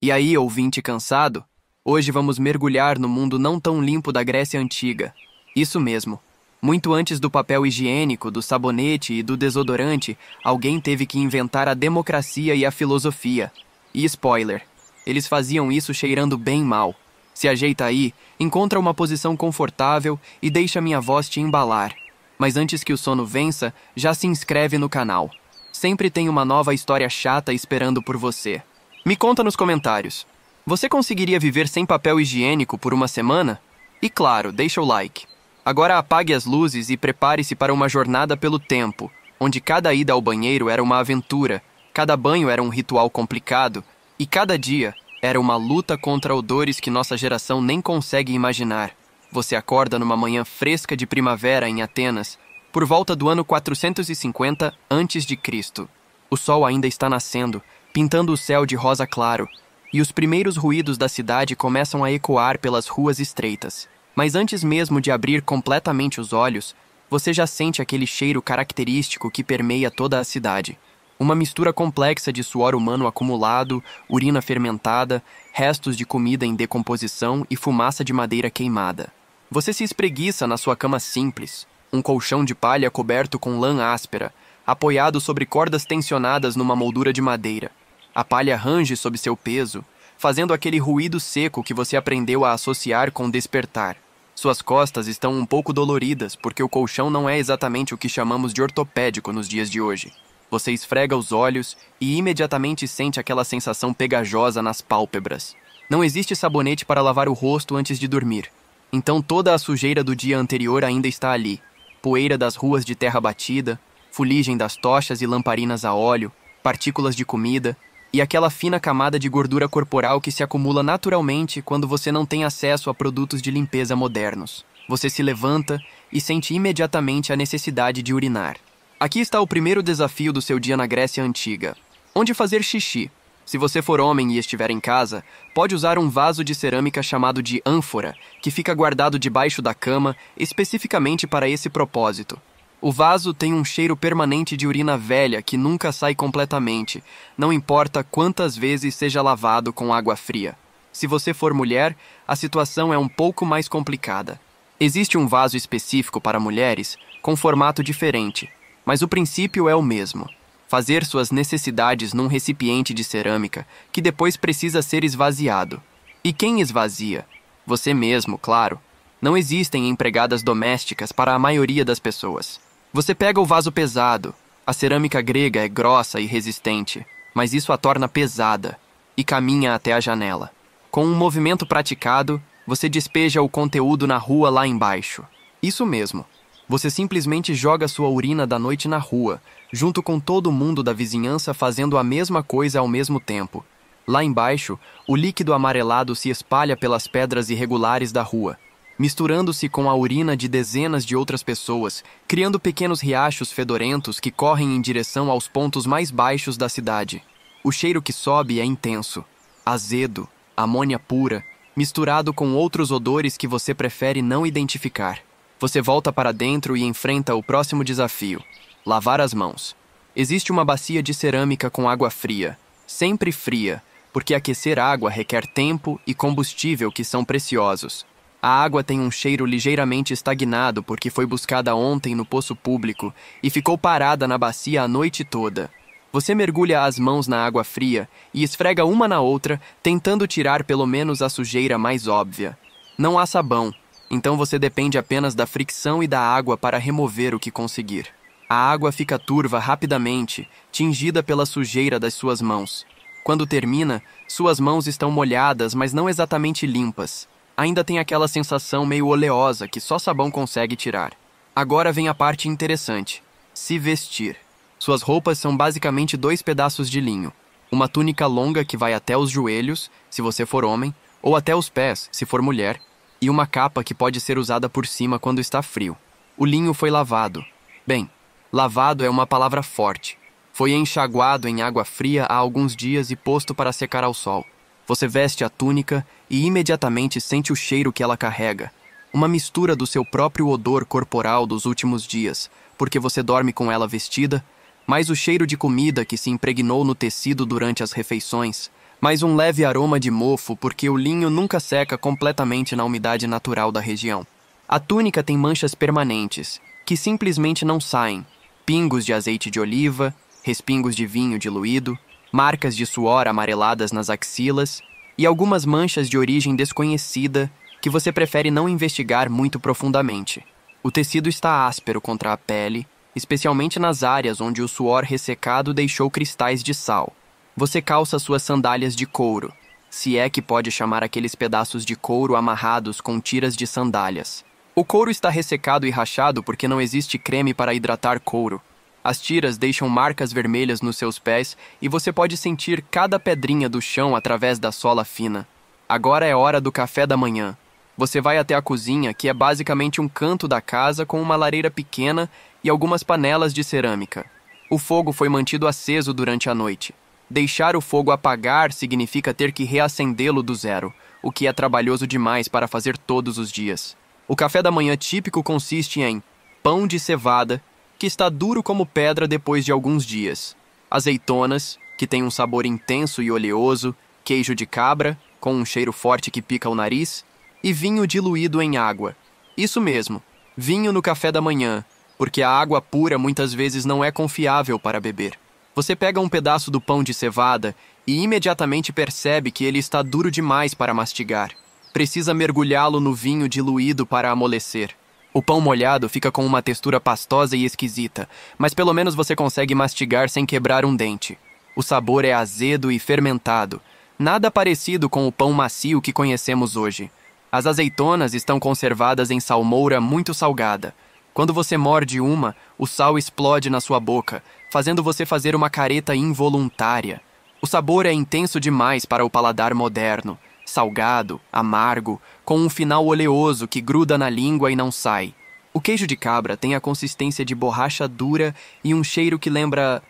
E aí, ouvinte cansado? Hoje vamos mergulhar no mundo não tão limpo da Grécia Antiga. Isso mesmo. Muito antes do papel higiênico, do sabonete e do desodorante, alguém teve que inventar a democracia e a filosofia. E spoiler, eles faziam isso cheirando bem mal. Se ajeita aí, encontra uma posição confortável e deixa minha voz te embalar. Mas antes que o sono vença, já se inscreve no canal. Sempre tem uma nova história chata esperando por você. Me conta nos comentários. Você conseguiria viver sem papel higiênico por uma semana? E claro, deixa o like. Agora apague as luzes e prepare-se para uma jornada pelo tempo, onde cada ida ao banheiro era uma aventura, cada banho era um ritual complicado e cada dia era uma luta contra odores que nossa geração nem consegue imaginar. Você acorda numa manhã fresca de primavera em Atenas, por volta do ano 450 a.C. O sol ainda está nascendo, pintando o céu de rosa claro, e os primeiros ruídos da cidade começam a ecoar pelas ruas estreitas. Mas antes mesmo de abrir completamente os olhos, você já sente aquele cheiro característico que permeia toda a cidade. Uma mistura complexa de suor humano acumulado, urina fermentada, restos de comida em decomposição e fumaça de madeira queimada. Você se espreguiça na sua cama simples, um colchão de palha coberto com lã áspera, apoiado sobre cordas tensionadas numa moldura de madeira. A palha range sob seu peso, fazendo aquele ruído seco que você aprendeu a associar com despertar. Suas costas estão um pouco doloridas, porque o colchão não é exatamente o que chamamos de ortopédico nos dias de hoje. Você esfrega os olhos e imediatamente sente aquela sensação pegajosa nas pálpebras. Não existe sabonete para lavar o rosto antes de dormir. Então toda a sujeira do dia anterior ainda está ali. Poeira das ruas de terra batida, fuligem das tochas e lamparinas a óleo, partículas de comida e aquela fina camada de gordura corporal que se acumula naturalmente quando você não tem acesso a produtos de limpeza modernos. Você se levanta e sente imediatamente a necessidade de urinar. Aqui está o primeiro desafio do seu dia na Grécia Antiga. Onde fazer xixi? Se você for homem e estiver em casa, pode usar um vaso de cerâmica chamado de ânfora, que fica guardado debaixo da cama, especificamente para esse propósito. O vaso tem um cheiro permanente de urina velha que nunca sai completamente, não importa quantas vezes seja lavado com água fria. Se você for mulher, a situação é um pouco mais complicada. Existe um vaso específico para mulheres, com formato diferente, mas o princípio é o mesmo. Fazer suas necessidades num recipiente de cerâmica, que depois precisa ser esvaziado. E quem esvazia? Você mesmo, claro. Não existem empregadas domésticas para a maioria das pessoas. Você pega o vaso pesado. A cerâmica grega é grossa e resistente, mas isso a torna pesada, e caminha até a janela. Com um movimento praticado, você despeja o conteúdo na rua lá embaixo. Isso mesmo. Você simplesmente joga sua urina da noite na rua, junto com todo mundo da vizinhança fazendo a mesma coisa ao mesmo tempo. Lá embaixo, o líquido amarelado se espalha pelas pedras irregulares da rua, misturando-se com a urina de dezenas de outras pessoas, criando pequenos riachos fedorentos que correm em direção aos pontos mais baixos da cidade. O cheiro que sobe é intenso, azedo, amônia pura, misturado com outros odores que você prefere não identificar. Você volta para dentro e enfrenta o próximo desafio: lavar as mãos. Existe uma bacia de cerâmica com água fria, sempre fria, porque aquecer água requer tempo e combustível que são preciosos. A água tem um cheiro ligeiramente estagnado porque foi buscada ontem no poço público e ficou parada na bacia a noite toda. Você mergulha as mãos na água fria e esfrega uma na outra, tentando tirar pelo menos a sujeira mais óbvia. Não há sabão, então você depende apenas da fricção e da água para remover o que conseguir. A água fica turva rapidamente, tingida pela sujeira das suas mãos. Quando termina, suas mãos estão molhadas, mas não exatamente limpas. Ainda tem aquela sensação meio oleosa que só sabão consegue tirar. Agora vem a parte interessante: se vestir. Suas roupas são basicamente 2 pedaços de linho. Uma túnica longa que vai até os joelhos, se você for homem, ou até os pés, se for mulher, e uma capa que pode ser usada por cima quando está frio. O linho foi lavado. Bem, lavado é uma palavra forte. Foi enxaguado em água fria há alguns dias e posto para secar ao sol. Você veste a túnica e imediatamente sente o cheiro que ela carrega. Uma mistura do seu próprio odor corporal dos últimos dias, porque você dorme com ela vestida, mais o cheiro de comida que se impregnou no tecido durante as refeições, mas um leve aroma de mofo porque o linho nunca seca completamente na umidade natural da região. A túnica tem manchas permanentes, que simplesmente não saem, pingos de azeite de oliva, respingos de vinho diluído, marcas de suor amareladas nas axilas e algumas manchas de origem desconhecida que você prefere não investigar muito profundamente. O tecido está áspero contra a pele, especialmente nas áreas onde o suor ressecado deixou cristais de sal. Você calça suas sandálias de couro, se é que pode chamar aqueles pedaços de couro amarrados com tiras de sandálias. O couro está ressecado e rachado porque não existe creme para hidratar couro. As tiras deixam marcas vermelhas nos seus pés e você pode sentir cada pedrinha do chão através da sola fina. Agora é hora do café da manhã. Você vai até a cozinha, que é basicamente um canto da casa com uma lareira pequena e algumas panelas de cerâmica. O fogo foi mantido aceso durante a noite. Deixar o fogo apagar significa ter que reacendê-lo do zero, o que é trabalhoso demais para fazer todos os dias. O café da manhã típico consiste em pão de cevada, que está duro como pedra depois de alguns dias, azeitonas, que tem um sabor intenso e oleoso, queijo de cabra, com um cheiro forte que pica o nariz, e vinho diluído em água. Isso mesmo, vinho no café da manhã, porque a água pura muitas vezes não é confiável para beber. Você pega um pedaço do pão de cevada e imediatamente percebe que ele está duro demais para mastigar. Precisa mergulhá-lo no vinho diluído para amolecer. O pão molhado fica com uma textura pastosa e esquisita, mas pelo menos você consegue mastigar sem quebrar um dente. O sabor é azedo e fermentado, nada parecido com o pão macio que conhecemos hoje. As azeitonas estão conservadas em salmoura muito salgada. Quando você morde uma, o sal explode na sua boca, fazendo você fazer uma careta involuntária. O sabor é intenso demais para o paladar moderno. Salgado, amargo, com um final oleoso que gruda na língua e não sai. O queijo de cabra tem a consistência de borracha dura e um cheiro que lembra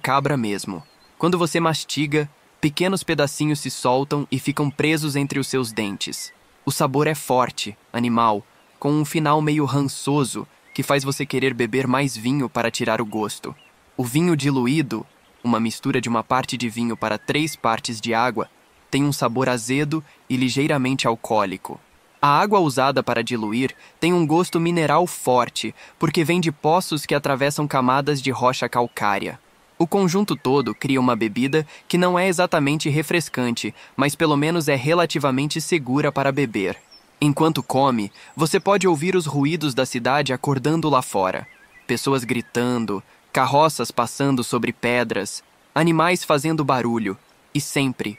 cabra mesmo. Quando você mastiga, pequenos pedacinhos se soltam e ficam presos entre os seus dentes. O sabor é forte, animal, com um final meio rançoso que faz você querer beber mais vinho para tirar o gosto. O vinho diluído, uma mistura de uma parte de vinho para 3 partes de água, tem um sabor azedo e ligeiramente alcoólico. A água usada para diluir tem um gosto mineral forte, porque vem de poços que atravessam camadas de rocha calcária. O conjunto todo cria uma bebida que não é exatamente refrescante, mas pelo menos é relativamente segura para beber. Enquanto come, você pode ouvir os ruídos da cidade acordando lá fora. Pessoas gritando, carroças passando sobre pedras, animais fazendo barulho. E sempre,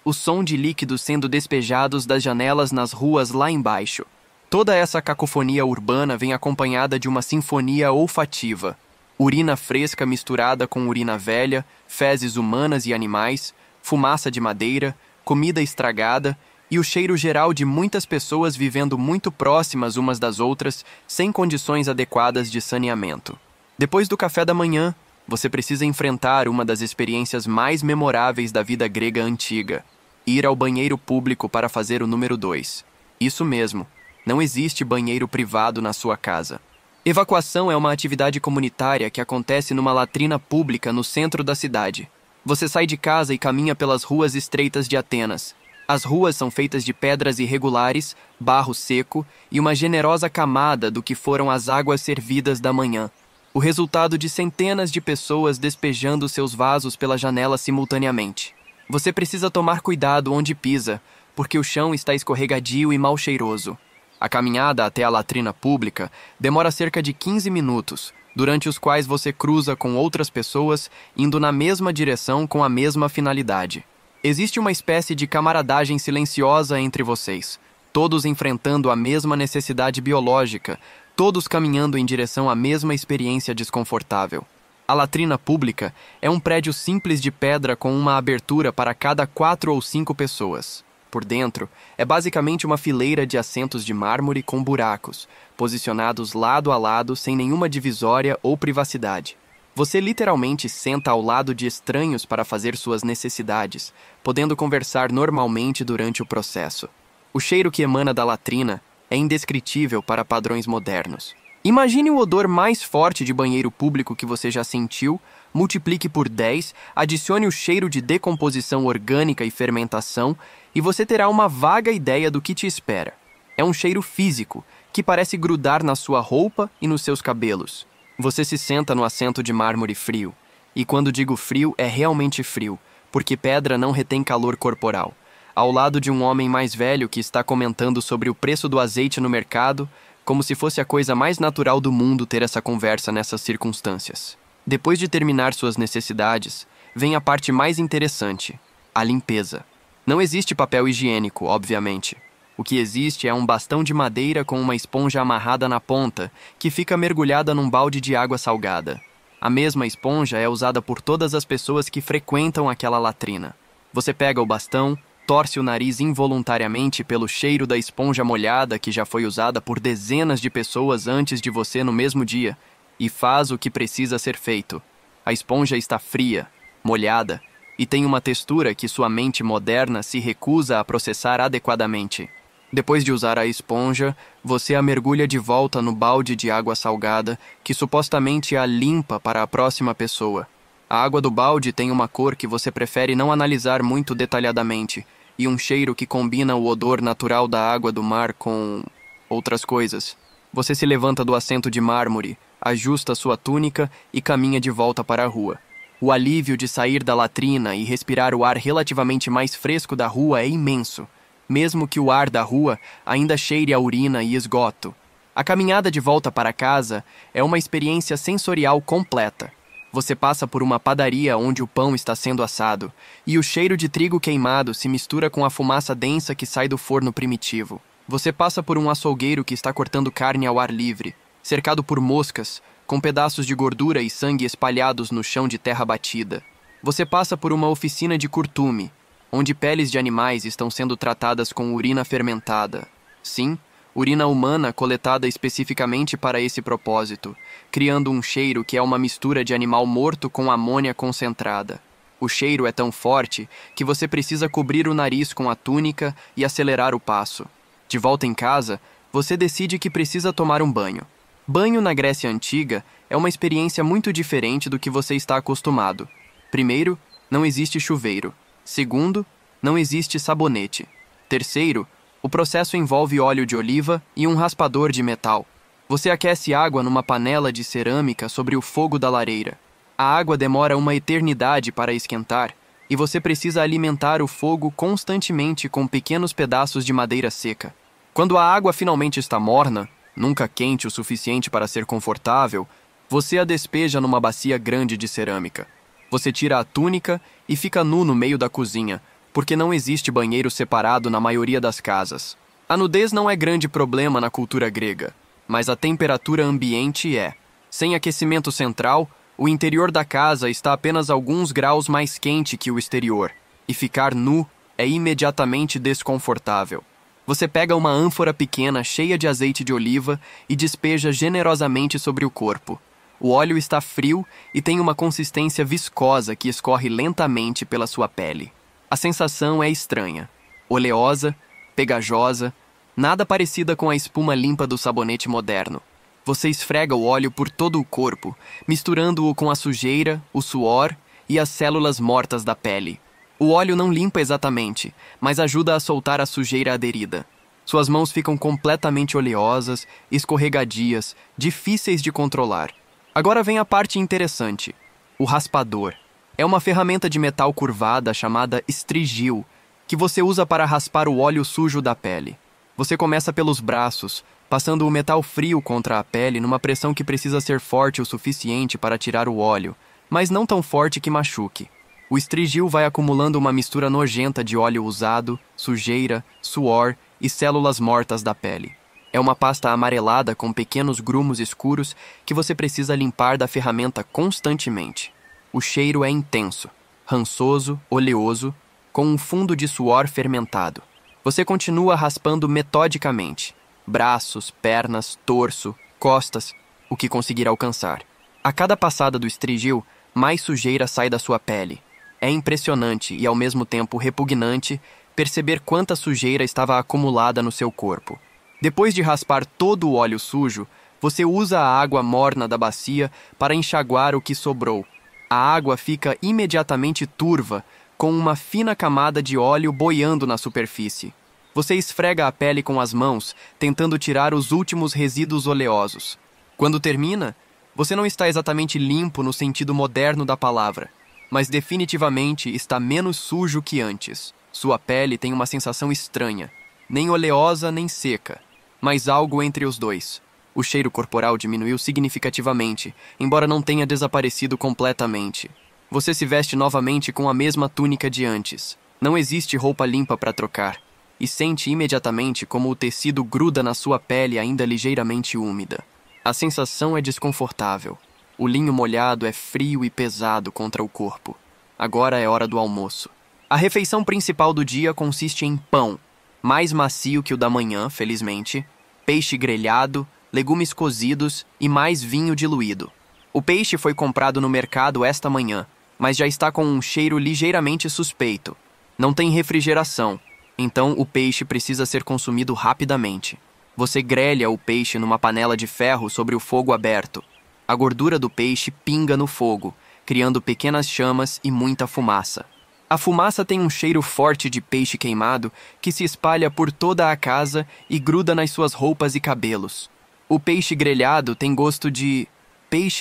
o som de líquidos sendo despejados das janelas nas ruas lá embaixo. Toda essa cacofonia urbana vem acompanhada de uma sinfonia olfativa. Urina fresca misturada com urina velha, fezes humanas e animais, fumaça de madeira, comida estragada e o cheiro geral de muitas pessoas vivendo muito próximas umas das outras, sem condições adequadas de saneamento. Depois do café da manhã, você precisa enfrentar uma das experiências mais memoráveis da vida grega antiga: ir ao banheiro público para fazer o número 2. Isso mesmo, não existe banheiro privado na sua casa. Evacuação é uma atividade comunitária que acontece numa latrina pública no centro da cidade. Você sai de casa e caminha pelas ruas estreitas de Atenas. As ruas são feitas de pedras irregulares, barro seco e uma generosa camada do que foram as águas servidas da manhã. O resultado de centenas de pessoas despejando seus vasos pela janela simultaneamente. Você precisa tomar cuidado onde pisa, porque o chão está escorregadio e mal cheiroso. A caminhada até a latrina pública demora cerca de 15 minutos, durante os quais você cruza com outras pessoas indo na mesma direção com a mesma finalidade. Existe uma espécie de camaradagem silenciosa entre vocês, todos enfrentando a mesma necessidade biológica, todos caminhando em direção à mesma experiência desconfortável. A latrina pública é um prédio simples de pedra com uma abertura para cada 4 ou 5 pessoas. Por dentro, é basicamente uma fileira de assentos de mármore com buracos, posicionados lado a lado sem nenhuma divisória ou privacidade. Você literalmente senta ao lado de estranhos para fazer suas necessidades, podendo conversar normalmente durante o processo. O cheiro que emana da latrina é indescritível para padrões modernos. Imagine o odor mais forte de banheiro público que você já sentiu, multiplique por 10, adicione o cheiro de decomposição orgânica e fermentação e você terá uma vaga ideia do que te espera. É um cheiro físico, que parece grudar na sua roupa e nos seus cabelos. Você se senta no assento de mármore frio. E quando digo frio, é realmente frio, porque pedra não retém calor corporal. Ao lado de um homem mais velho que está comentando sobre o preço do azeite no mercado, como se fosse a coisa mais natural do mundo ter essa conversa nessas circunstâncias. Depois de terminar suas necessidades, vem a parte mais interessante, a limpeza. Não existe papel higiênico, obviamente. O que existe é um bastão de madeira com uma esponja amarrada na ponta, que fica mergulhada num balde de água salgada. A mesma esponja é usada por todas as pessoas que frequentam aquela latrina. Você pega o bastão, torce o nariz involuntariamente pelo cheiro da esponja molhada que já foi usada por dezenas de pessoas antes de você no mesmo dia, e faz o que precisa ser feito. A esponja está fria, molhada, e tem uma textura que sua mente moderna se recusa a processar adequadamente. Depois de usar a esponja, você a mergulha de volta no balde de água salgada, que supostamente a limpa para a próxima pessoa. A água do balde tem uma cor que você prefere não analisar muito detalhadamente, e um cheiro que combina o odor natural da água do mar com outras coisas. Você se levanta do assento de mármore, ajusta sua túnica e caminha de volta para a rua. O alívio de sair da latrina e respirar o ar relativamente mais fresco da rua é imenso, mesmo que o ar da rua ainda cheire a urina e esgoto. A caminhada de volta para casa é uma experiência sensorial completa. Você passa por uma padaria onde o pão está sendo assado, e o cheiro de trigo queimado se mistura com a fumaça densa que sai do forno primitivo. Você passa por um açougueiro que está cortando carne ao ar livre, cercado por moscas, com pedaços de gordura e sangue espalhados no chão de terra batida. Você passa por uma oficina de curtume, onde peles de animais estão sendo tratadas com urina fermentada. Sim, urina humana coletada especificamente para esse propósito, criando um cheiro que é uma mistura de animal morto com amônia concentrada. O cheiro é tão forte que você precisa cobrir o nariz com a túnica e acelerar o passo. De volta em casa, você decide que precisa tomar um banho. Banho na Grécia Antiga é uma experiência muito diferente do que você está acostumado. Primeiro, não existe chuveiro. Segundo, não existe sabonete. Terceiro, o processo envolve óleo de oliva e um raspador de metal. Você aquece água numa panela de cerâmica sobre o fogo da lareira. A água demora uma eternidade para esquentar e você precisa alimentar o fogo constantemente com pequenos pedaços de madeira seca. Quando a água finalmente está morna, nunca quente o suficiente para ser confortável, você a despeja numa bacia grande de cerâmica. Você tira a túnica e fica nu no meio da cozinha, porque não existe banheiro separado na maioria das casas. A nudez não é grande problema na cultura grega, mas a temperatura ambiente é. Sem aquecimento central, o interior da casa está apenas alguns graus mais quente que o exterior, e ficar nu é imediatamente desconfortável. Você pega uma ânfora pequena cheia de azeite de oliva e despeja generosamente sobre o corpo. O óleo está frio e tem uma consistência viscosa que escorre lentamente pela sua pele. A sensação é estranha, oleosa, pegajosa, nada parecida com a espuma limpa do sabonete moderno. Você esfrega o óleo por todo o corpo, misturando-o com a sujeira, o suor e as células mortas da pele. O óleo não limpa exatamente, mas ajuda a soltar a sujeira aderida. Suas mãos ficam completamente oleosas, escorregadias, difíceis de controlar. Agora vem a parte interessante. O raspador. É uma ferramenta de metal curvada chamada estrigil, que você usa para raspar o óleo sujo da pele. Você começa pelos braços, passando o metal frio contra a pele numa pressão que precisa ser forte o suficiente para tirar o óleo, mas não tão forte que machuque. O estrigil vai acumulando uma mistura nojenta de óleo usado, sujeira, suor e células mortas da pele. É uma pasta amarelada com pequenos grumos escuros que você precisa limpar da ferramenta constantemente. O cheiro é intenso, rançoso, oleoso, com um fundo de suor fermentado. Você continua raspando metodicamente. Braços, pernas, torso, costas, o que conseguir alcançar. A cada passada do estrigil, mais sujeira sai da sua pele. É impressionante e ao mesmo tempo repugnante perceber quanta sujeira estava acumulada no seu corpo. Depois de raspar todo o óleo sujo, você usa a água morna da bacia para enxaguar o que sobrou. A água fica imediatamente turva, com uma fina camada de óleo boiando na superfície. Você esfrega a pele com as mãos, tentando tirar os últimos resíduos oleosos. Quando termina, você não está exatamente limpo no sentido moderno da palavra, mas definitivamente está menos sujo que antes. Sua pele tem uma sensação estranha, nem oleosa nem seca, mas algo entre os dois. O cheiro corporal diminuiu significativamente, embora não tenha desaparecido completamente. Você se veste novamente com a mesma túnica de antes. Não existe roupa limpa para trocar. E sente imediatamente como o tecido gruda na sua pele ainda ligeiramente úmida. A sensação é desconfortável. O linho molhado é frio e pesado contra o corpo. Agora é hora do almoço. A refeição principal do dia consiste em pão, mais macio que o da manhã, felizmente, peixe grelhado, legumes cozidos e mais vinho diluído. O peixe foi comprado no mercado esta manhã, mas já está com um cheiro ligeiramente suspeito. Não tem refrigeração, então o peixe precisa ser consumido rapidamente. Você grelha o peixe numa panela de ferro sobre o fogo aberto. A gordura do peixe pinga no fogo, criando pequenas chamas e muita fumaça. A fumaça tem um cheiro forte de peixe queimado que se espalha por toda a casa e gruda nas suas roupas e cabelos. O peixe grelhado tem gosto de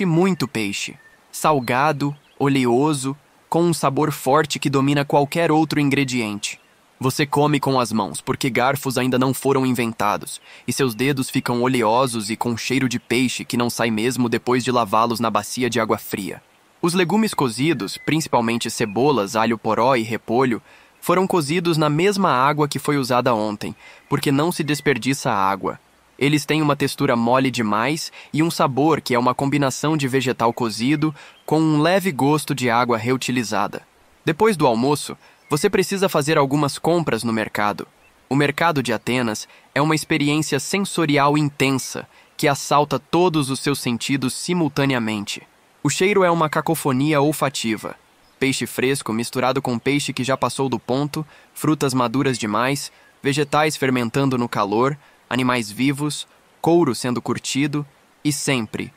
muito peixe, salgado, oleoso, com um sabor forte que domina qualquer outro ingrediente. Você come com as mãos, porque garfos ainda não foram inventados, e seus dedos ficam oleosos e com cheiro de peixe que não sai mesmo depois de lavá-los na bacia de água fria. Os legumes cozidos, principalmente cebolas, alho poró e repolho, foram cozidos na mesma água que foi usada ontem, porque não se desperdiça água. Eles têm uma textura mole demais e um sabor que é uma combinação de vegetal cozido com um leve gosto de água reutilizada. Depois do almoço, você precisa fazer algumas compras no mercado. O mercado de Atenas é uma experiência sensorial intensa que assalta todos os seus sentidos simultaneamente. O cheiro é uma cacofonia olfativa. Peixe fresco misturado com peixe que já passou do ponto, frutas maduras demais, vegetais fermentando no calor, animais vivos, couro sendo curtido e sempre,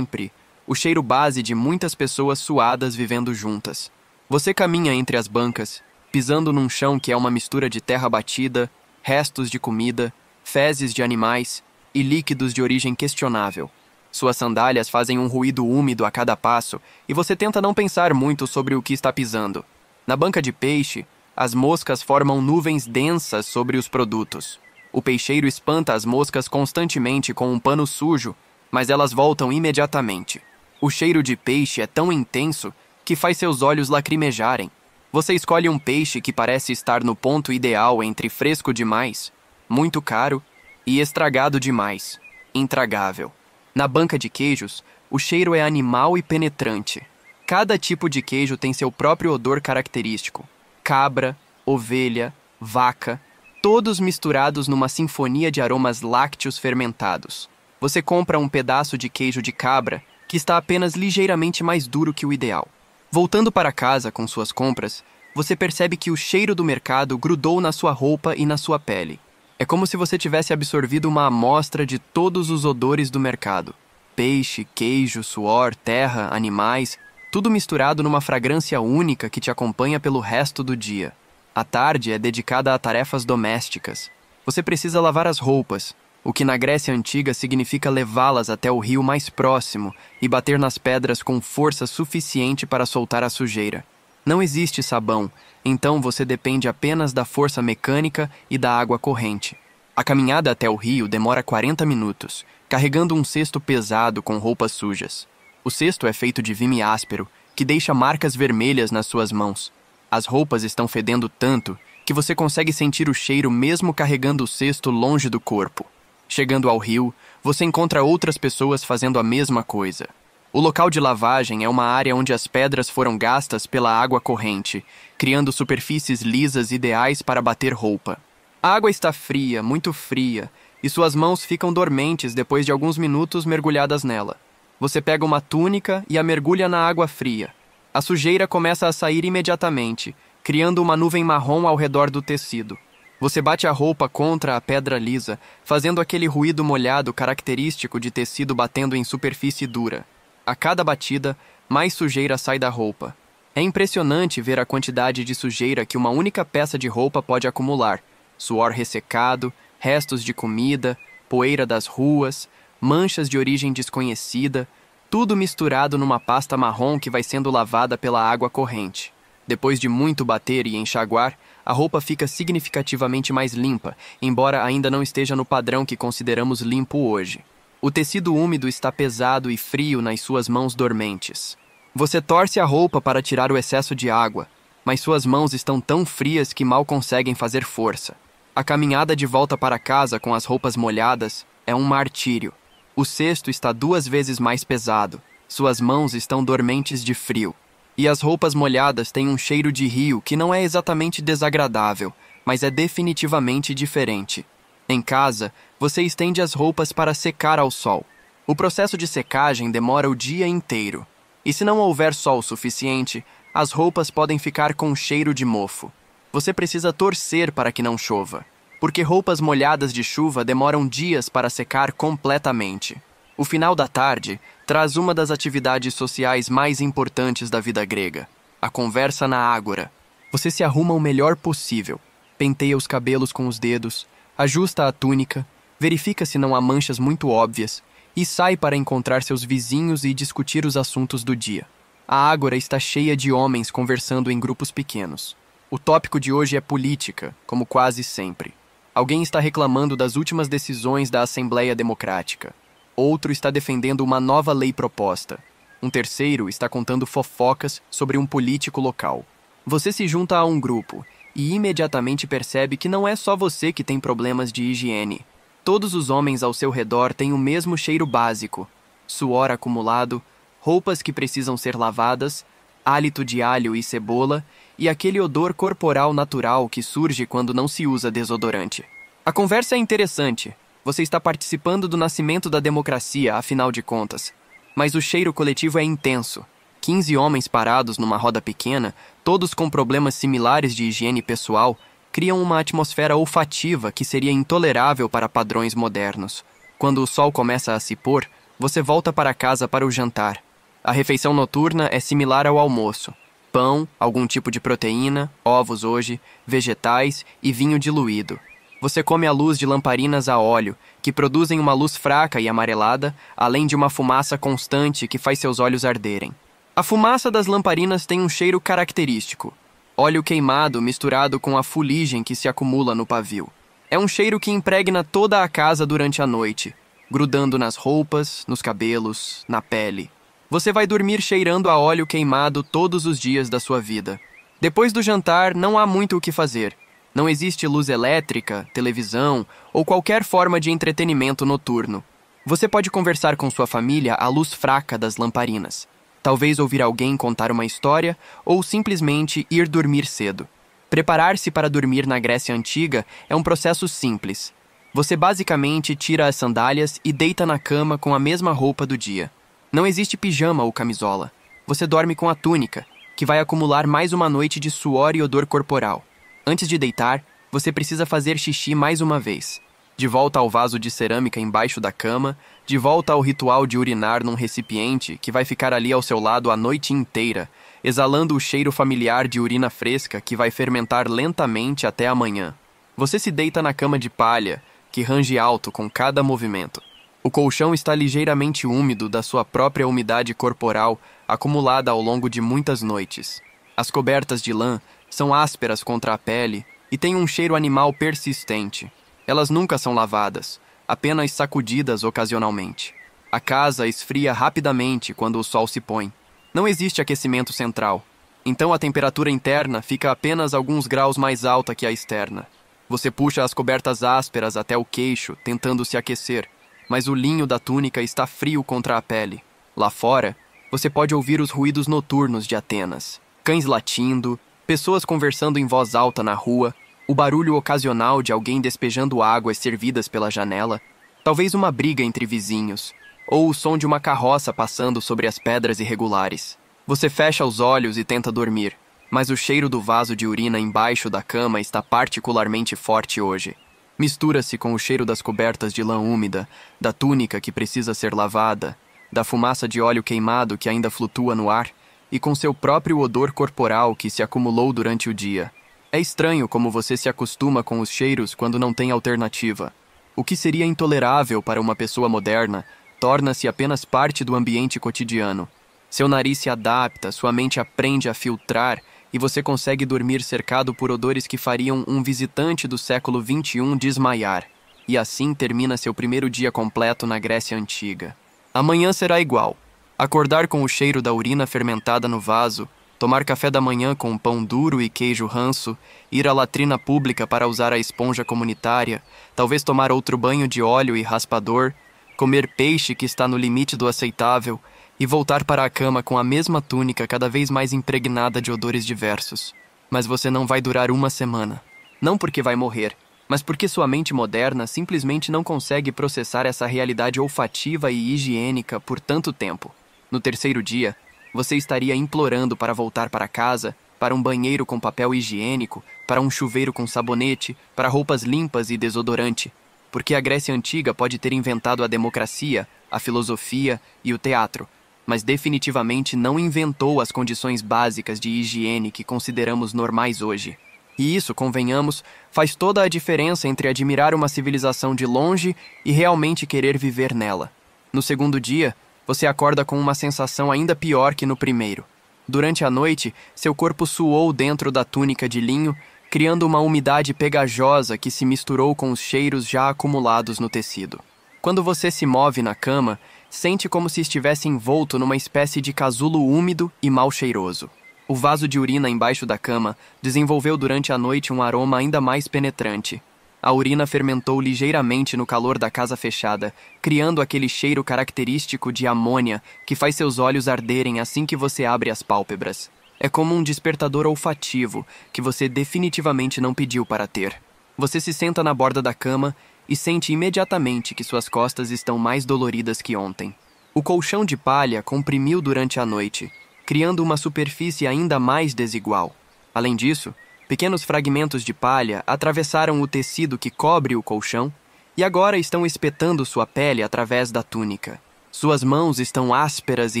o cheiro base de muitas pessoas suadas vivendo juntas. Você caminha entre as bancas, pisando num chão que é uma mistura de terra batida, restos de comida, fezes de animais e líquidos de origem questionável. Suas sandálias fazem um ruído úmido a cada passo e você tenta não pensar muito sobre o que está pisando. Na banca de peixe, as moscas formam nuvens densas sobre os produtos. O peixeiro espanta as moscas constantemente com um pano sujo, mas elas voltam imediatamente. O cheiro de peixe é tão intenso que faz seus olhos lacrimejarem. Você escolhe um peixe que parece estar no ponto ideal entre fresco demais, muito caro, e estragado demais, intragável. Na banca de queijos, o cheiro é animal e penetrante. Cada tipo de queijo tem seu próprio odor característico. Cabra, ovelha, vaca, todos misturados numa sinfonia de aromas lácteos fermentados. Você compra um pedaço de queijo de cabra que está apenas ligeiramente mais duro que o ideal. Voltando para casa com suas compras, você percebe que o cheiro do mercado grudou na sua roupa e na sua pele. É como se você tivesse absorvido uma amostra de todos os odores do mercado. Peixe, queijo, suor, terra, animais, tudo misturado numa fragrância única que te acompanha pelo resto do dia. A tarde é dedicada a tarefas domésticas. Você precisa lavar as roupas, o que na Grécia Antiga significa levá-las até o rio mais próximo e bater nas pedras com força suficiente para soltar a sujeira. Não existe sabão, então você depende apenas da força mecânica e da água corrente. A caminhada até o rio demora 40 minutos, carregando um cesto pesado com roupas sujas. O cesto é feito de vime áspero, que deixa marcas vermelhas nas suas mãos. As roupas estão fedendo tanto que você consegue sentir o cheiro mesmo carregando o cesto longe do corpo. Chegando ao rio, você encontra outras pessoas fazendo a mesma coisa. O local de lavagem é uma área onde as pedras foram gastas pela água corrente, criando superfícies lisas ideais para bater roupa. A água está fria, muito fria, e suas mãos ficam dormentes depois de alguns minutos mergulhadas nela. Você pega uma túnica e a mergulha na água fria. A sujeira começa a sair imediatamente, criando uma nuvem marrom ao redor do tecido. Você bate a roupa contra a pedra lisa, fazendo aquele ruído molhado característico de tecido batendo em superfície dura. A cada batida, mais sujeira sai da roupa. É impressionante ver a quantidade de sujeira que uma única peça de roupa pode acumular: suor ressecado, restos de comida, poeira das ruas, manchas de origem desconhecida, tudo misturado numa pasta marrom que vai sendo lavada pela água corrente. Depois de muito bater e enxaguar, a roupa fica significativamente mais limpa, embora ainda não esteja no padrão que consideramos limpo hoje. O tecido úmido está pesado e frio nas suas mãos dormentes. Você torce a roupa para tirar o excesso de água, mas suas mãos estão tão frias que mal conseguem fazer força. A caminhada de volta para casa com as roupas molhadas é um martírio. O cesto está 2 vezes mais pesado, suas mãos estão dormentes de frio. E as roupas molhadas têm um cheiro de rio que não é exatamente desagradável, mas é definitivamente diferente. Em casa, você estende as roupas para secar ao sol. O processo de secagem demora o dia inteiro. E se não houver sol suficiente, as roupas podem ficar com cheiro de mofo. Você precisa torcer para que não chova, porque roupas molhadas de chuva demoram dias para secar completamente. O final da tarde traz uma das atividades sociais mais importantes da vida grega: a conversa na ágora. Você se arruma o melhor possível, penteia os cabelos com os dedos, ajusta a túnica, verifica se não há manchas muito óbvias e sai para encontrar seus vizinhos e discutir os assuntos do dia. A ágora está cheia de homens conversando em grupos pequenos. O tópico de hoje é política, como quase sempre. Alguém está reclamando das últimas decisões da Assembleia Democrática. Outro está defendendo uma nova lei proposta. Um terceiro está contando fofocas sobre um político local. Você se junta a um grupo e imediatamente percebe que não é só você que tem problemas de higiene. Todos os homens ao seu redor têm o mesmo cheiro básico: suor acumulado, roupas que precisam ser lavadas, hálito de alho e cebola e aquele odor corporal natural que surge quando não se usa desodorante. A conversa é interessante. Você está participando do nascimento da democracia, afinal de contas. Mas o cheiro coletivo é intenso. 15 homens parados numa roda pequena, todos com problemas similares de higiene pessoal, criam uma atmosfera olfativa que seria intolerável para padrões modernos. Quando o sol começa a se pôr, você volta para casa para o jantar. A refeição noturna é similar ao almoço: pão, algum tipo de proteína, ovos hoje, vegetais e vinho diluído. Você come à luz de lamparinas a óleo, que produzem uma luz fraca e amarelada, além de uma fumaça constante que faz seus olhos arderem. A fumaça das lamparinas tem um cheiro característico: óleo queimado misturado com a fuligem que se acumula no pavio. É um cheiro que impregna toda a casa durante a noite, grudando nas roupas, nos cabelos, na pele. Você vai dormir cheirando a óleo queimado todos os dias da sua vida. Depois do jantar, não há muito o que fazer. Não existe luz elétrica, televisão ou qualquer forma de entretenimento noturno. Você pode conversar com sua família à luz fraca das lamparinas. Talvez ouvir alguém contar uma história ou simplesmente ir dormir cedo. Preparar-se para dormir na Grécia Antiga é um processo simples. Você basicamente tira as sandálias e deita na cama com a mesma roupa do dia. Não existe pijama ou camisola. Você dorme com a túnica, que vai acumular mais uma noite de suor e odor corporal. Antes de deitar, você precisa fazer xixi mais uma vez. De volta ao vaso de cerâmica embaixo da cama, de volta ao ritual de urinar num recipiente que vai ficar ali ao seu lado a noite inteira, exalando o cheiro familiar de urina fresca que vai fermentar lentamente até amanhã. Você se deita na cama de palha, que range alto com cada movimento. O colchão está ligeiramente úmido da sua própria umidade corporal acumulada ao longo de muitas noites. As cobertas de lã são ásperas contra a pele e têm um cheiro animal persistente. Elas nunca são lavadas, apenas sacudidas ocasionalmente. A casa esfria rapidamente quando o sol se põe. Não existe aquecimento central, então a temperatura interna fica apenas alguns graus mais alta que a externa. Você puxa as cobertas ásperas até o queixo, tentando se aquecer, mas o linho da túnica está frio contra a pele. Lá fora, você pode ouvir os ruídos noturnos de Atenas: cães latindo, pessoas conversando em voz alta na rua, o barulho ocasional de alguém despejando águas servidas pela janela, talvez uma briga entre vizinhos, ou o som de uma carroça passando sobre as pedras irregulares. Você fecha os olhos e tenta dormir, mas o cheiro do vaso de urina embaixo da cama está particularmente forte hoje. Mistura-se com o cheiro das cobertas de lã úmida, da túnica que precisa ser lavada, da fumaça de óleo queimado que ainda flutua no ar e com seu próprio odor corporal que se acumulou durante o dia. É estranho como você se acostuma com os cheiros quando não tem alternativa. O que seria intolerável para uma pessoa moderna torna-se apenas parte do ambiente cotidiano. Seu nariz se adapta, sua mente aprende a filtrar e você consegue dormir cercado por odores que fariam um visitante do século XXI desmaiar. E assim termina seu primeiro dia completo na Grécia Antiga. Amanhã será igual. Acordar com o cheiro da urina fermentada no vaso, tomar café da manhã com pão duro e queijo ranço, ir à latrina pública para usar a esponja comunitária, talvez tomar outro banho de óleo e raspador, comer peixe que está no limite do aceitável e voltar para a cama com a mesma túnica cada vez mais impregnada de odores diversos. Mas você não vai durar uma semana. Não porque vai morrer, mas porque sua mente moderna simplesmente não consegue processar essa realidade olfativa e higiênica por tanto tempo. No terceiro dia, você estaria implorando para voltar para casa, para um banheiro com papel higiênico, para um chuveiro com sabonete, para roupas limpas e desodorante. Porque a Grécia Antiga pode ter inventado a democracia, a filosofia e o teatro, mas definitivamente não inventou as condições básicas de higiene que consideramos normais hoje. E isso, convenhamos, faz toda a diferença entre admirar uma civilização de longe e realmente querer viver nela. No segundo dia, você acorda com uma sensação ainda pior que no primeiro. Durante a noite, seu corpo suou dentro da túnica de linho, criando uma umidade pegajosa que se misturou com os cheiros já acumulados no tecido. Quando você se move na cama, sente como se estivesse envolto numa espécie de casulo úmido e mal cheiroso. O vaso de urina embaixo da cama desenvolveu durante a noite um aroma ainda mais penetrante. A urina fermentou ligeiramente no calor da casa fechada, criando aquele cheiro característico de amônia que faz seus olhos arderem assim que você abre as pálpebras. É como um despertador olfativo que você definitivamente não pediu para ter. Você se senta na borda da cama e sente imediatamente que suas costas estão mais doloridas que ontem. O colchão de palha comprimiu durante a noite, criando uma superfície ainda mais desigual. Além disso, pequenos fragmentos de palha atravessaram o tecido que cobre o colchão e agora estão espetando sua pele através da túnica. Suas mãos estão ásperas e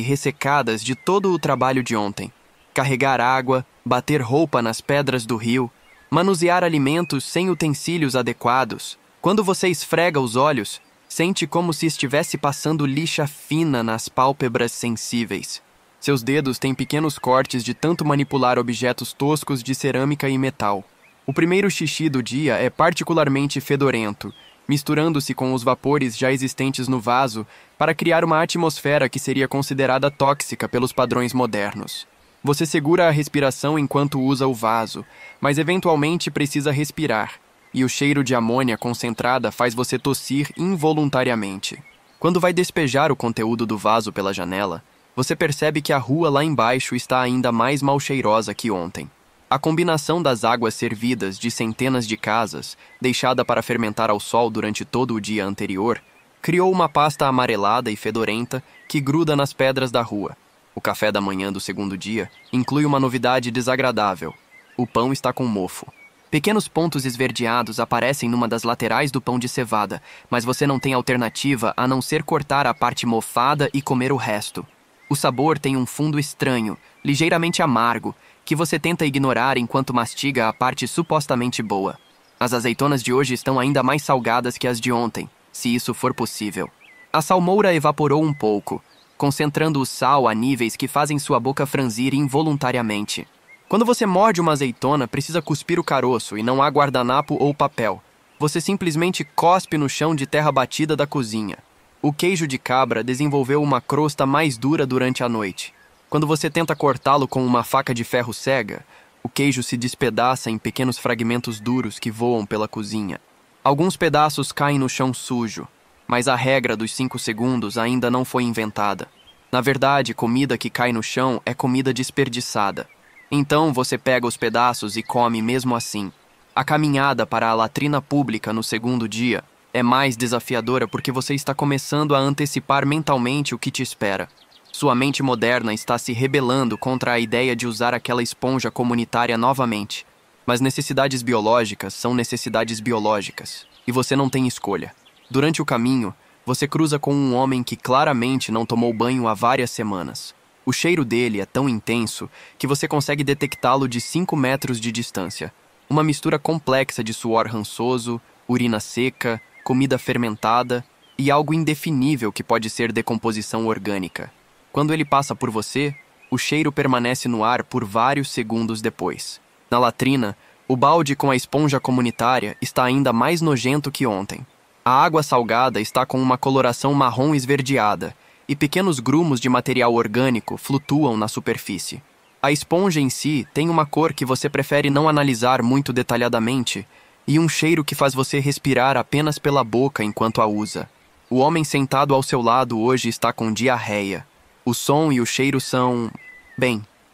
ressecadas de todo o trabalho de ontem. Carregar água, bater roupa nas pedras do rio, manusear alimentos sem utensílios adequados. Quando você esfrega os olhos, sente como se estivesse passando lixa fina nas pálpebras sensíveis. Seus dedos têm pequenos cortes de tanto manipular objetos toscos de cerâmica e metal. O primeiro xixi do dia é particularmente fedorento, misturando-se com os vapores já existentes no vaso para criar uma atmosfera que seria considerada tóxica pelos padrões modernos. Você segura a respiração enquanto usa o vaso, mas eventualmente precisa respirar, e o cheiro de amônia concentrada faz você tossir involuntariamente. Quando vai despejar o conteúdo do vaso pela janela, você percebe que a rua lá embaixo está ainda mais mal cheirosa que ontem. A combinação das águas servidas de centenas de casas, deixada para fermentar ao sol durante todo o dia anterior, criou uma pasta amarelada e fedorenta que gruda nas pedras da rua. O café da manhã do segundo dia inclui uma novidade desagradável. O pão está com mofo. Pequenos pontos esverdeados aparecem numa das laterais do pão de cevada, mas você não tem alternativa a não ser cortar a parte mofada e comer o resto. O sabor tem um fundo estranho, ligeiramente amargo, que você tenta ignorar enquanto mastiga a parte supostamente boa. As azeitonas de hoje estão ainda mais salgadas que as de ontem, se isso for possível. A salmoura evaporou um pouco, concentrando o sal a níveis que fazem sua boca franzir involuntariamente. Quando você morde uma azeitona, precisa cuspir o caroço e não há guardanapo ou papel. Você simplesmente cospe no chão de terra batida da cozinha. O queijo de cabra desenvolveu uma crosta mais dura durante a noite. Quando você tenta cortá-lo com uma faca de ferro cega, o queijo se despedaça em pequenos fragmentos duros que voam pela cozinha. Alguns pedaços caem no chão sujo, mas a regra dos 5 segundos ainda não foi inventada. Na verdade, comida que cai no chão é comida desperdiçada. Então você pega os pedaços e come mesmo assim. A caminhada para a latrina pública no segundo dia é mais desafiadora porque você está começando a antecipar mentalmente o que te espera. Sua mente moderna está se rebelando contra a ideia de usar aquela esponja comunitária novamente. Mas necessidades biológicas são necessidades biológicas, e você não tem escolha. Durante o caminho, Você cruza com um homem que claramente não tomou banho há várias semanas. O cheiro dele é tão intenso que você consegue detectá-lo de 5 metros de distância. Uma mistura complexa de suor rançoso, urina seca, comida fermentada e algo indefinível que pode ser decomposição orgânica. Quando ele passa por você, o cheiro permanece no ar por vários segundos depois. Na latrina, o balde com a esponja comunitária está ainda mais nojento que ontem. A água salgada está com uma coloração marrom esverdeada e pequenos grumos de material orgânico flutuam na superfície. A esponja em si tem uma cor que você prefere não analisar muito detalhadamente e um cheiro que faz você respirar apenas pela boca enquanto a usa. O homem sentado ao seu lado hoje está com diarreia. O som e o cheiro são...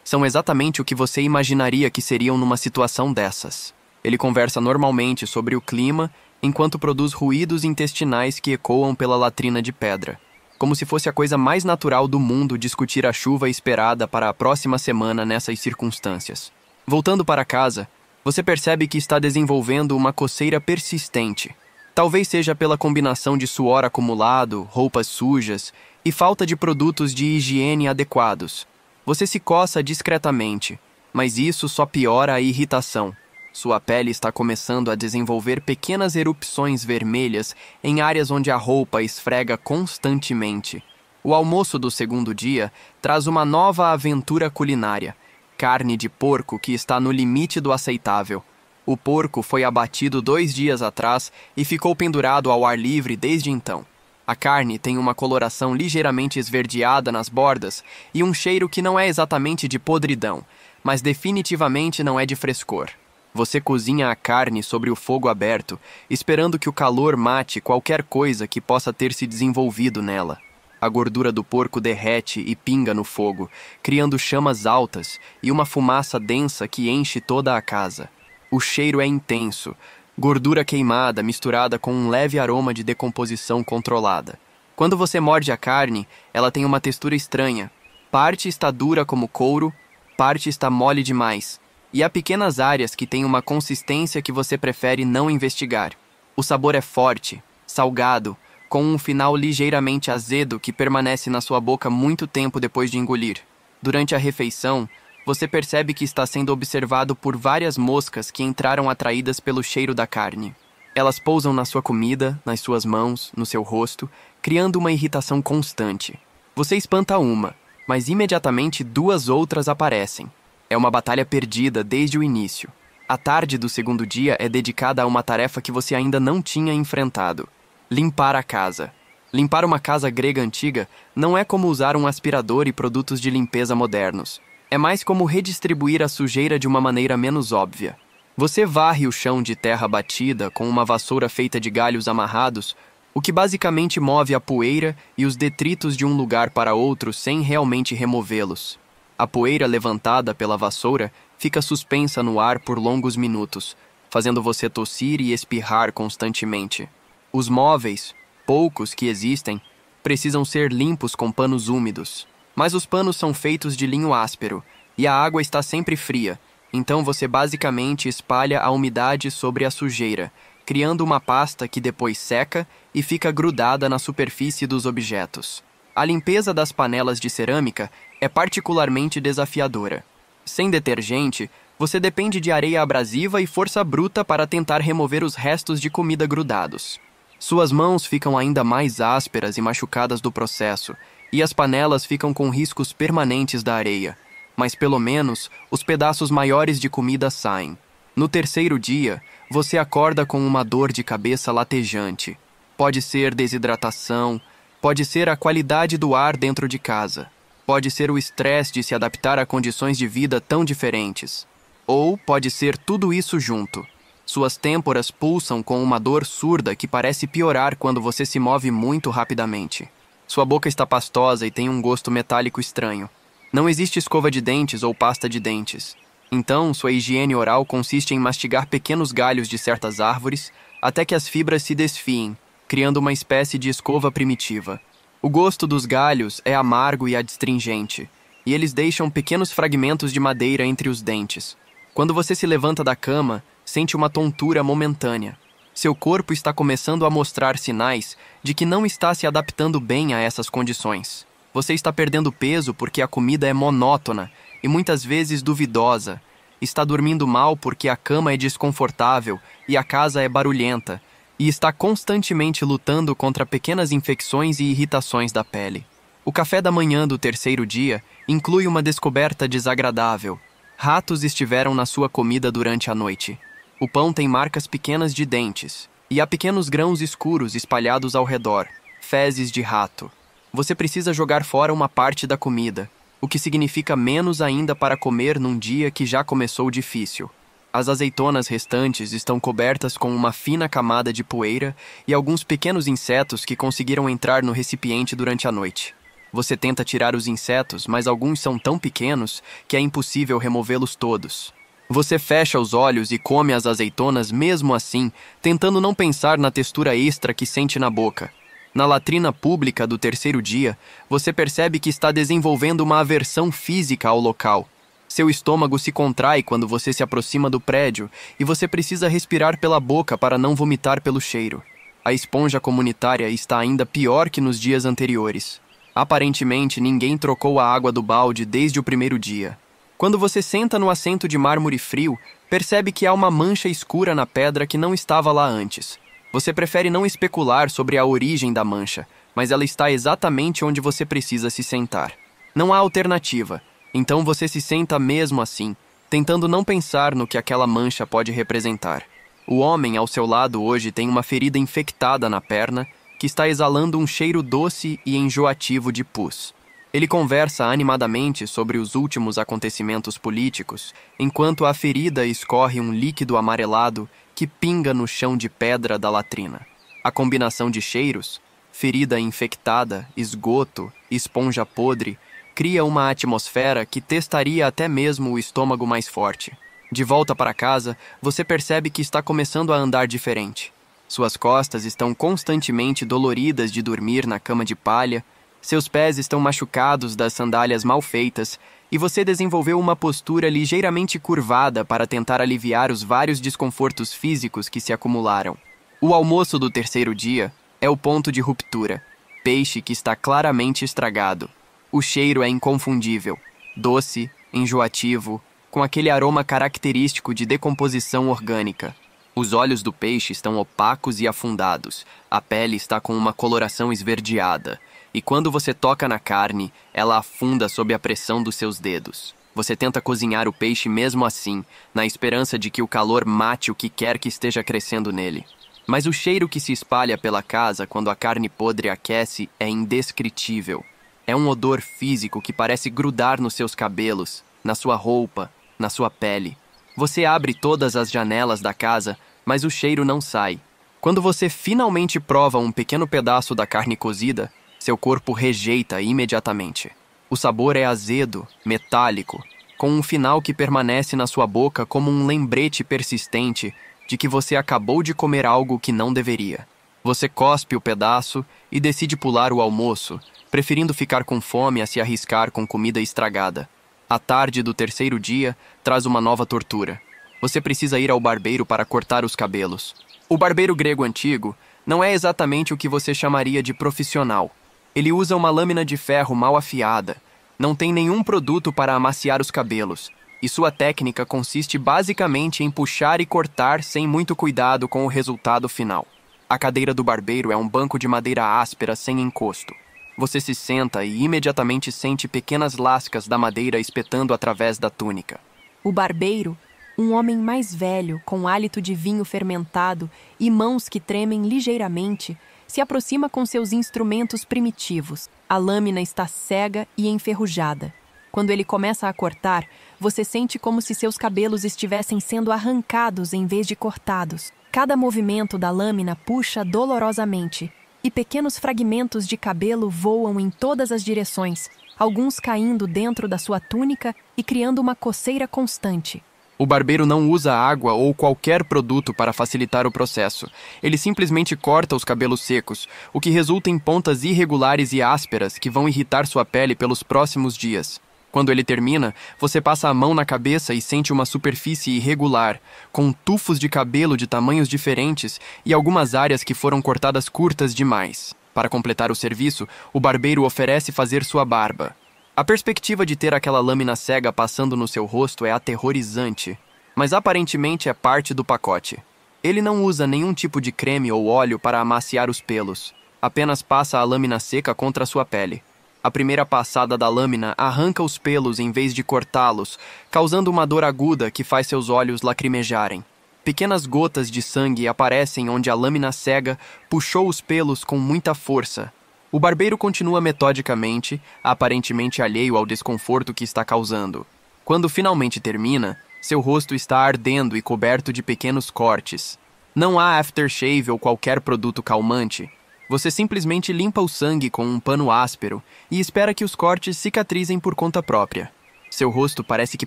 são exatamente o que você imaginaria que seriam numa situação dessas. Ele conversa normalmente sobre o clima enquanto produz ruídos intestinais que ecoam pela latrina de pedra. Como se fosse a coisa mais natural do mundo discutir a chuva esperada para a próxima semana nessas circunstâncias. Voltando para casa, você percebe que está desenvolvendo uma coceira persistente. Talvez seja pela combinação de suor acumulado, roupas sujas e falta de produtos de higiene adequados. Você se coça discretamente, mas isso só piora a irritação. Sua pele está começando a desenvolver pequenas erupções vermelhas em áreas onde a roupa esfrega constantemente. O almoço do segundo dia traz uma nova aventura culinária. Carne de porco que está no limite do aceitável. O porco foi abatido 2 dias atrás e ficou pendurado ao ar livre desde então. A carne tem uma coloração ligeiramente esverdeada nas bordas e um cheiro que não é exatamente de podridão, mas definitivamente não é de frescor. Você cozinha a carne sobre o fogo aberto, esperando que o calor mate qualquer coisa que possa ter se desenvolvido nela. A gordura do porco derrete e pinga no fogo, criando chamas altas e uma fumaça densa que enche toda a casa. O cheiro é intenso, gordura queimada misturada com um leve aroma de decomposição controlada. Quando você morde a carne, ela tem uma textura estranha. Parte está dura como couro, parte está mole demais. E há pequenas áreas que têm uma consistência que você prefere não investigar. O sabor é forte, salgado, com um final ligeiramente azedo que permanece na sua boca muito tempo depois de engolir. Durante a refeição, você percebe que está sendo observado por várias moscas que entraram atraídas pelo cheiro da carne. Elas pousam na sua comida, nas suas mãos, no seu rosto, criando uma irritação constante. Você espanta uma, mas imediatamente 2 outras aparecem. É uma batalha perdida desde o início. A tarde do segundo dia é dedicada a uma tarefa que você ainda não tinha enfrentado: limpar a casa. Limpar uma casa grega antiga não é como usar um aspirador e produtos de limpeza modernos. É mais como redistribuir a sujeira de uma maneira menos óbvia. Você varre o chão de terra batida com uma vassoura feita de galhos amarrados, o que basicamente move a poeira e os detritos de um lugar para outro sem realmente removê-los. A poeira levantada pela vassoura fica suspensa no ar por longos minutos, fazendo você tossir e espirrar constantemente. Os móveis, poucos que existem, precisam ser limpos com panos úmidos. Mas os panos são feitos de linho áspero e a água está sempre fria, então você basicamente espalha a umidade sobre a sujeira, criando uma pasta que depois seca e fica grudada na superfície dos objetos. A limpeza das panelas de cerâmica é particularmente desafiadora. Sem detergente, você depende de areia abrasiva e força bruta para tentar remover os restos de comida grudados. Suas mãos ficam ainda mais ásperas e machucadas do processo, e as panelas ficam com riscos permanentes da areia, mas pelo menos os pedaços maiores de comida saem. No terceiro dia, você acorda com uma dor de cabeça latejante. Pode ser desidratação, pode ser a qualidade do ar dentro de casa, pode ser o estresse de se adaptar a condições de vida tão diferentes, ou pode ser tudo isso junto. Suas têmporas pulsam com uma dor surda que parece piorar quando você se move muito rapidamente. Sua boca está pastosa e tem um gosto metálico estranho. Não existe escova de dentes ou pasta de dentes. Então, sua higiene oral consiste em mastigar pequenos galhos de certas árvores até que as fibras se desfiem, criando uma espécie de escova primitiva. O gosto dos galhos é amargo e adstringente, e eles deixam pequenos fragmentos de madeira entre os dentes. Quando você se levanta da cama, sente uma tontura momentânea. Seu corpo está começando a mostrar sinais de que não está se adaptando bem a essas condições. Você está perdendo peso porque a comida é monótona e muitas vezes duvidosa. Está dormindo mal porque a cama é desconfortável e a casa é barulhenta. E está constantemente lutando contra pequenas infecções e irritações da pele. O café da manhã do terceiro dia inclui uma descoberta desagradável. Ratos estiveram na sua comida durante a noite. O pão tem marcas pequenas de dentes, e há pequenos grãos escuros espalhados ao redor, fezes de rato. Você precisa jogar fora uma parte da comida, o que significa menos ainda para comer num dia que já começou difícil. As azeitonas restantes estão cobertas com uma fina camada de poeira e alguns pequenos insetos que conseguiram entrar no recipiente durante a noite. Você tenta tirar os insetos, mas alguns são tão pequenos que é impossível removê-los todos. Você fecha os olhos e come as azeitonas mesmo assim, tentando não pensar na textura extra que sente na boca. Na latrina pública do terceiro dia, você percebe que está desenvolvendo uma aversão física ao local. Seu estômago se contrai quando você se aproxima do prédio e você precisa respirar pela boca para não vomitar pelo cheiro. A esponja comunitária está ainda pior que nos dias anteriores. Aparentemente, ninguém trocou a água do balde desde o primeiro dia. Quando você senta no assento de mármore frio, percebe que há uma mancha escura na pedra que não estava lá antes. Você prefere não especular sobre a origem da mancha, mas ela está exatamente onde você precisa se sentar. Não há alternativa, então você se senta mesmo assim, tentando não pensar no que aquela mancha pode representar. O homem ao seu lado hoje tem uma ferida infectada na perna que está exalando um cheiro doce e enjoativo de pus. Ele conversa animadamente sobre os últimos acontecimentos políticos, enquanto a ferida escorre um líquido amarelado que pinga no chão de pedra da latrina. A combinação de cheiros, ferida infectada, esgoto, esponja podre, cria uma atmosfera que testaria até mesmo o estômago mais forte. De volta para casa, você percebe que está começando a andar diferente. Suas costas estão constantemente doloridas de dormir na cama de palha, seus pés estão machucados das sandálias mal feitas e você desenvolveu uma postura ligeiramente curvada para tentar aliviar os vários desconfortos físicos que se acumularam. O almoço do terceiro dia é o ponto de ruptura. Peixe que está claramente estragado. O cheiro é inconfundível, doce, enjoativo, com aquele aroma característico de decomposição orgânica. Os olhos do peixe estão opacos e afundados, a pele está com uma coloração esverdeada, e quando você toca na carne, ela afunda sob a pressão dos seus dedos. Você tenta cozinhar o peixe mesmo assim, na esperança de que o calor mate o que quer que esteja crescendo nele. Mas o cheiro que se espalha pela casa quando a carne podre aquece é indescritível. É um odor físico que parece grudar nos seus cabelos, na sua roupa, na sua pele. Você abre todas as janelas da casa, mas o cheiro não sai. Quando você finalmente prova um pequeno pedaço da carne cozida, seu corpo rejeita imediatamente. O sabor é azedo, metálico, com um final que permanece na sua boca como um lembrete persistente de que você acabou de comer algo que não deveria. Você cospe o pedaço e decide pular o almoço, preferindo ficar com fome a se arriscar com comida estragada. A tarde do terceiro dia traz uma nova tortura. Você precisa ir ao barbeiro para cortar os cabelos. O barbeiro grego antigo não é exatamente o que você chamaria de profissional. Ele usa uma lâmina de ferro mal afiada, não tem nenhum produto para amaciar os cabelos, e sua técnica consiste basicamente em puxar e cortar sem muito cuidado com o resultado final. A cadeira do barbeiro é um banco de madeira áspera sem encosto. Você se senta e imediatamente sente pequenas lascas da madeira espetando através da túnica. O barbeiro, um homem mais velho, com hálito de vinho fermentado e mãos que tremem ligeiramente, se aproxima com seus instrumentos primitivos. A lâmina está cega e enferrujada. Quando ele começa a cortar, você sente como se seus cabelos estivessem sendo arrancados em vez de cortados. Cada movimento da lâmina puxa dolorosamente, e pequenos fragmentos de cabelo voam em todas as direções, alguns caindo dentro da sua túnica e criando uma coceira constante. O barbeiro não usa água ou qualquer produto para facilitar o processo. Ele simplesmente corta os cabelos secos, o que resulta em pontas irregulares e ásperas que vão irritar sua pele pelos próximos dias. Quando ele termina, você passa a mão na cabeça e sente uma superfície irregular, com tufos de cabelo de tamanhos diferentes e algumas áreas que foram cortadas curtas demais. Para completar o serviço, o barbeiro oferece fazer sua barba. A perspectiva de ter aquela lâmina cega passando no seu rosto é aterrorizante, mas aparentemente é parte do pacote. Ele não usa nenhum tipo de creme ou óleo para amaciar os pelos, apenas passa a lâmina seca contra a sua pele. A primeira passada da lâmina arranca os pelos em vez de cortá-los, causando uma dor aguda que faz seus olhos lacrimejarem. Pequenas gotas de sangue aparecem onde a lâmina cega puxou os pelos com muita força. O barbeiro continua metodicamente, aparentemente alheio ao desconforto que está causando. Quando finalmente termina, seu rosto está ardendo e coberto de pequenos cortes. Não há aftershave ou qualquer produto calmante. Você simplesmente limpa o sangue com um pano áspero e espera que os cortes cicatrizem por conta própria. Seu rosto parece que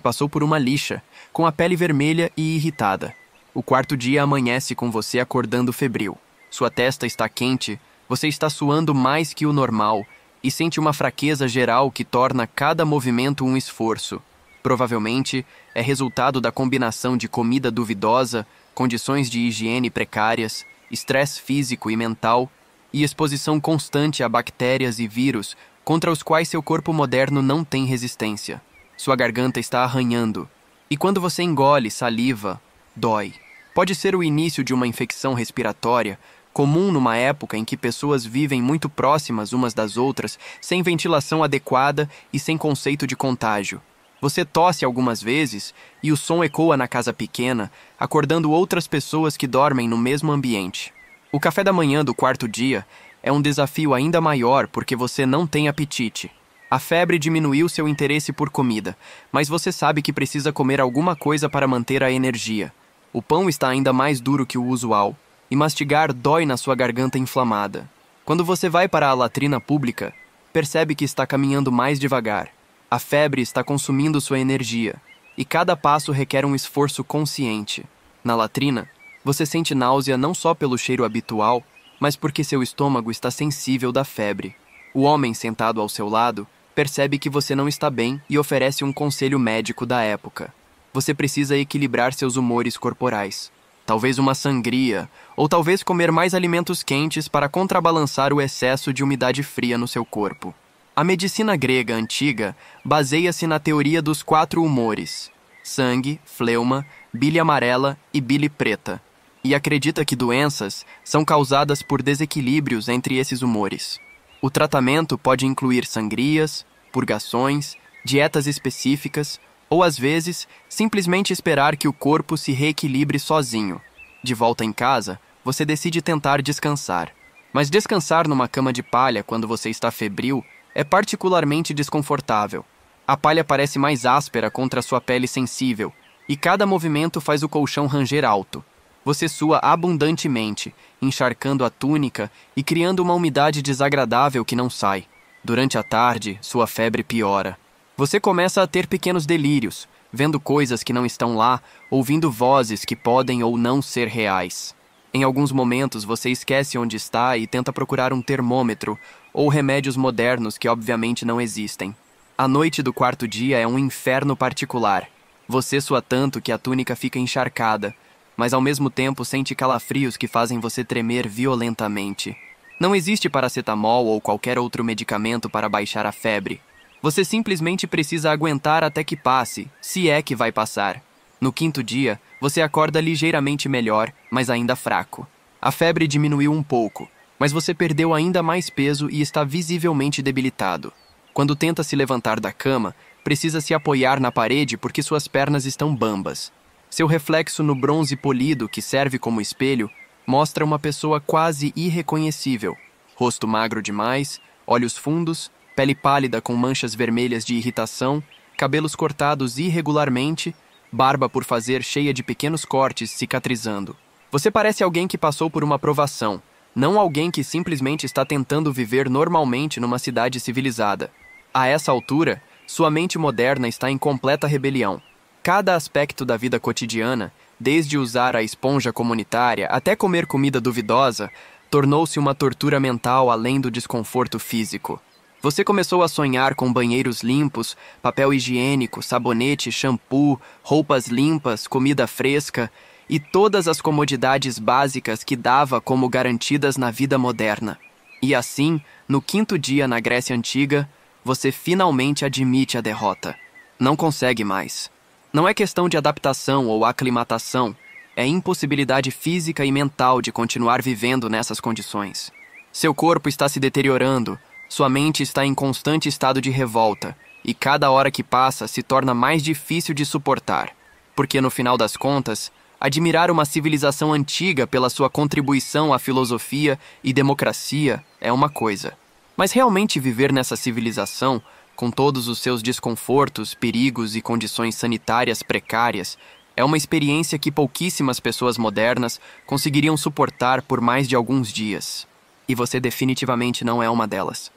passou por uma lixa, com a pele vermelha e irritada. O quarto dia amanhece com você acordando febril. Sua testa está quente, você está suando mais que o normal e sente uma fraqueza geral que torna cada movimento um esforço. Provavelmente é resultado da combinação de comida duvidosa, condições de higiene precárias, estresse físico e mental e exposição constante a bactérias e vírus contra os quais seu corpo moderno não tem resistência. Sua garganta está arranhando, e quando você engole saliva, dói. Pode ser o início de uma infecção respiratória, comum numa época em que pessoas vivem muito próximas umas das outras, sem ventilação adequada e sem conceito de contágio. Você tosse algumas vezes e o som ecoa na casa pequena, acordando outras pessoas que dormem no mesmo ambiente. O café da manhã do quarto dia é um desafio ainda maior porque você não tem apetite. A febre diminuiu seu interesse por comida, mas você sabe que precisa comer alguma coisa para manter a energia. O pão está ainda mais duro que o usual, e mastigar dói na sua garganta inflamada. Quando você vai para a latrina pública, percebe que está caminhando mais devagar. A febre está consumindo sua energia, e cada passo requer um esforço consciente. Na latrina, você sente náusea não só pelo cheiro habitual, mas porque seu estômago está sensível da febre. O homem sentado ao seu lado percebe que você não está bem e oferece um conselho médico da época. Você precisa equilibrar seus humores corporais. Talvez uma sangria, ou talvez comer mais alimentos quentes para contrabalançar o excesso de umidade fria no seu corpo. A medicina grega antiga baseia-se na teoria dos 4 humores: sangue, fleuma, bile amarela e bile preta, e acredita que doenças são causadas por desequilíbrios entre esses humores. O tratamento pode incluir sangrias, purgações, dietas específicas ou, às vezes, simplesmente esperar que o corpo se reequilibre sozinho. De volta em casa, você decide tentar descansar. Mas descansar numa cama de palha quando você está febril é particularmente desconfortável. A palha parece mais áspera contra sua pele sensível, e cada movimento faz o colchão ranger alto. Você sua abundantemente, encharcando a túnica e criando uma umidade desagradável que não sai. Durante a tarde, sua febre piora. Você começa a ter pequenos delírios, vendo coisas que não estão lá, ouvindo vozes que podem ou não ser reais. Em alguns momentos, você esquece onde está e tenta procurar um termômetro ou remédios modernos que obviamente não existem. A noite do quarto dia é um inferno particular. Você sua tanto que a túnica fica encharcada, mas ao mesmo tempo sente calafrios que fazem você tremer violentamente. Não existe paracetamol ou qualquer outro medicamento para baixar a febre. Você simplesmente precisa aguentar até que passe, se é que vai passar. No quinto dia, você acorda ligeiramente melhor, mas ainda fraco. A febre diminuiu um pouco, mas você perdeu ainda mais peso e está visivelmente debilitado. Quando tenta se levantar da cama, precisa se apoiar na parede porque suas pernas estão bambas. Seu reflexo no bronze polido, que serve como espelho, mostra uma pessoa quase irreconhecível. Rosto magro demais, olhos fundos, pele pálida com manchas vermelhas de irritação, cabelos cortados irregularmente, barba por fazer cheia de pequenos cortes cicatrizando. Você parece alguém que passou por uma provação, não alguém que simplesmente está tentando viver normalmente numa cidade civilizada. A essa altura, sua mente moderna está em completa rebelião. Cada aspecto da vida cotidiana, desde usar a esponja comunitária até comer comida duvidosa, tornou-se uma tortura mental além do desconforto físico. Você começou a sonhar com banheiros limpos, papel higiênico, sabonete, shampoo, roupas limpas, comida fresca e todas as comodidades básicas que dava como garantidas na vida moderna. E assim, no 5º dia na Grécia Antiga, você finalmente admite a derrota. Não consegue mais. Não é questão de adaptação ou aclimatação, é impossibilidade física e mental de continuar vivendo nessas condições. Seu corpo está se deteriorando, sua mente está em constante estado de revolta, e cada hora que passa se torna mais difícil de suportar, porque no final das contas, admirar uma civilização antiga pela sua contribuição à filosofia e democracia é uma coisa. Mas realmente viver nessa civilização, com todos os seus desconfortos, perigos e condições sanitárias precárias, é uma experiência que pouquíssimas pessoas modernas conseguiriam suportar por mais de alguns dias. E você definitivamente não é uma delas.